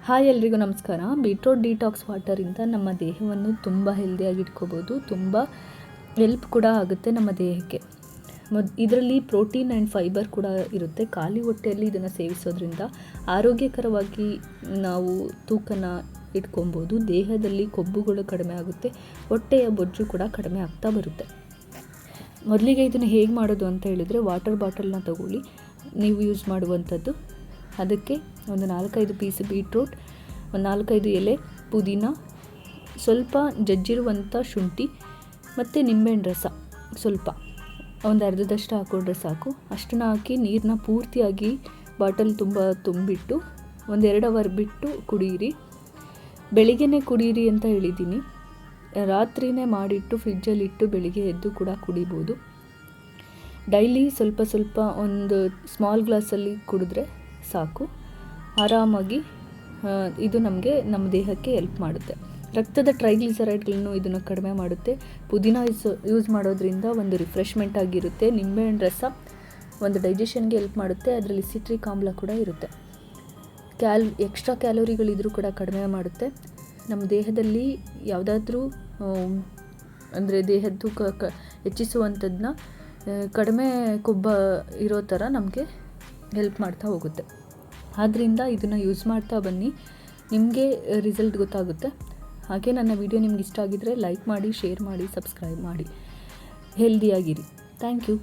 Hi ಎಲ್ರಿಗೂ ನಮಸ್ಕಾರ. Beetroot detox ವಾಟರಿಂದ ನಮ್ಮ ದೇಹವನ್ನು ತುಂಬ ಹೆಲ್ದಿಯಾಗಿ ಇಟ್ಕೋಬೋದು. ತುಂಬ ಹೆಲ್ಪ್ ಕೂಡ ಆಗುತ್ತೆ ನಮ್ಮ ದೇಹಕ್ಕೆ. ಇದರಲ್ಲಿ ಪ್ರೋಟೀನ್ ಆ್ಯಂಡ್ ಫೈಬರ್ ಕೂಡ ಇರುತ್ತೆ. ಖಾಲಿ ಹೊಟ್ಟೆಯಲ್ಲಿ ಇದನ್ನು ಸೇವಿಸೋದ್ರಿಂದ ಆರೋಗ್ಯಕರವಾಗಿ ನಾವು ತೂಕನ ಇಟ್ಕೊಬೋದು. ದೇಹದಲ್ಲಿ ಕೊಬ್ಬುಗಳು ಕಡಿಮೆ ಆಗುತ್ತೆ, ಹೊಟ್ಟೆಯ ಬೊಜ್ಜು ಕೂಡ ಕಡಿಮೆ ಆಗ್ತಾ ಬರುತ್ತೆ. ಮೊದಲಿಗೆ ಇದನ್ನು ಹೇಗೆ ಮಾಡೋದು ಅಂತ ಹೇಳಿದರೆ, ವಾಟರ್ ಬಾಟಲ್ನ ತಗೊಳ್ಳಿ, ನೀವು ಯೂಸ್ ಮಾಡುವಂಥದ್ದು. ಅದಕ್ಕೆ ಒಂದು 4-5 ಪೀಸ್ ಬೀಟ್ರೋಟ್, ಒಂದು 4-5 ಎಲೆ ಪುದೀನ, ಸ್ವಲ್ಪ ಜಜ್ಜಿರುವಂಥ ಶುಂಠಿ ಮತ್ತು ನಿಂಬೆಹಣ್ಣು ರಸ ಸ್ವಲ್ಪ ಒಂದು ಅರ್ಧದಷ್ಟು ಹಾಕೊಂಡ್ರೆ ಸಾಕು. ಅಷ್ಟನ್ನು ಹಾಕಿ ನೀರನ್ನ ಪೂರ್ತಿಯಾಗಿ ಬಾಟಲ್ ತುಂಬ ತುಂಬಿಟ್ಟು ಒಂದು 2 ಅವರ್ ಬಿಟ್ಟು ಕುಡಿಯಿರಿ. ಬೆಳಿಗ್ಗೆನೇ ಕುಡಿಯಿರಿ ಅಂತ ಹೇಳಿದ್ದೀನಿ. ರಾತ್ರಿನೇ ಮಾಡಿಟ್ಟು ಫ್ರಿಜ್ಜಲ್ಲಿಟ್ಟು ಬೆಳಿಗ್ಗೆ ಎದ್ದು ಕೂಡ ಕುಡಿಬೋದು. ಡೈಲಿ ಸ್ವಲ್ಪ ಸ್ವಲ್ಪ ಒಂದು ಸ್ಮಾಲ್ ಗ್ಲಾಸಲ್ಲಿ ಕುಡಿದ್ರೆ ಸಾಕು. ಆರಾಮಾಗಿ ಇದು ನಮ್ಮ ದೇಹಕ್ಕೆ ಹೆಲ್ಪ್ ಮಾಡುತ್ತೆ. ರಕ್ತದ ಟ್ರೈಗ್ಲಿಸರೈಡ್ಗಳನ್ನು ಇದನ್ನು ಕಡಿಮೆ ಮಾಡುತ್ತೆ. ಪುದೀನ ಯೂಸ್ ಮಾಡೋದ್ರಿಂದ ಒಂದು ರಿಫ್ರೆಶ್ಮೆಂಟ್ ಆಗಿರುತ್ತೆ. ನಿಂಬೆಹಣ್ಣು ರಸ ಒಂದು ಡೈಜೆಷನ್ಗೆ ಹೆಲ್ಪ್ ಮಾಡುತ್ತೆ. ಅದರಲ್ಲಿ ಸಿಟ್ರಿಕ್ ಆಮ್ಲ ಕೂಡ ಇರುತ್ತೆ. ಎಕ್ಸ್ಟ್ರಾ ಕ್ಯಾಲೋರಿಗಳಿದ್ರೂ ಕೂಡ ಕಡಿಮೆ ಮಾಡುತ್ತೆ. ನಮ್ಮ ದೇಹದಲ್ಲಿ ಯಾವುದಾದ್ರೂ ಅಂದರೆ ದೇಹದ ತೂಕ ಹೆಚ್ಚಿಸುವಂಥದ್ದನ್ನ ಕಡಿಮೆ ಕೊಬ್ಬು ಇರೋ ಥರ ನಮಗೆ ಹೆಲ್ಪ್ ಮಾಡ್ತಾ ಹೋಗುತ್ತೆ. ಆದ್ದರಿಂದ ಇದನ್ನು ಯೂಸ್ ಮಾಡ್ತಾ ಬನ್ನಿ, ನಿಮಗೆ ರಿಸಲ್ಟ್ ಗೊತ್ತಾಗುತ್ತೆ. ಹಾಗೆ ನನ್ನ ವಿಡಿಯೋ ನಿಮ್ಗೆ ಇಷ್ಟ ಆಗಿದ್ದರೆ ಲೈಕ್ ಮಾಡಿ, ಶೇರ್ ಮಾಡಿ, ಸಬ್ಸ್ಕ್ರೈಬ್ ಮಾಡಿ. ಹೆಲ್ದಿಯಾಗಿರಿ. Thank you.